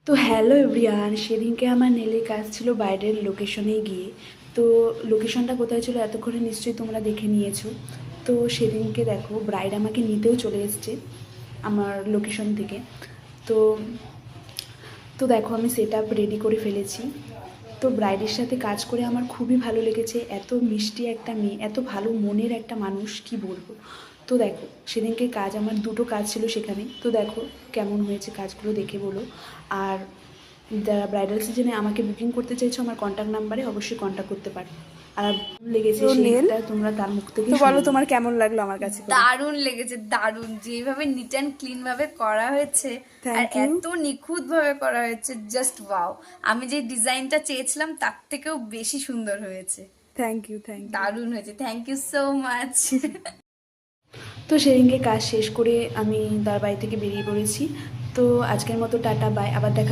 তো hello everyone, সেদিনকে আমার নেলের কাজ ছিল বাইরের লোকেশনে গিয়ে। তো লোকেশনটা কোথায় ছিল এতক্ষণে নিশ্চয়ই তোমরা দেখে নিয়েছো। তো সেদিনকে দেখো ব্রাইড আমাকে নিতেও চলে এসছে আমার লোকেশন থেকে। তো তো দেখো আমি সেট আপ রেডি করে ফেলেছি। তো ব্রাইডের সাথে কাজ করে আমার খুবই ভালো লেগেছে। এত মিষ্টি একটা মেয়ে, এত ভালো মনের একটা মানুষ, কি বলবো। তো দেখো সেদিনকে কাজ আমার দুটো কাজ ছিল সেখানে। তো দেখো কেমন হয়েছে কাজগুলো, দেখে বলো। আর যারা ব্রাইডাল সিজনে আমাকে বুকিং করতে চাইছো আমার কন্ট্যাক্ট নাম্বারে অবশ্যই কন্ট্যাক্ট করতে পারো। আর লেগেছে তো নেল, সেইটা তোমরা তার মুখ থেকে তো বলো শুনে তোমার কেমন লাগলো আমার কাছে করে। দারুণ লেগেছে, দারুণ। যেভাবে নিট অ্যান্ড ক্লিন ভাবে করা হয়েছে আর থ্যাংক ইউ। এত নিখুঁত ভাবে করা হয়েছে, জাস্ট ওয়াও। আমি যে ডিজাইনটা চেয়েছিলাম তার থেকেও বেশি সুন্দর হয়েছে। Thank you, thank you. দারুণ হয়েছে, থ্যাংক ইউ সো মাচ। তো সেদিনকে কাজ শেষ করে আমি তার বাড়ি থেকে বেরিয়ে পড়েছি। তো আজকের মতো টাটা বাই, আবার দেখা।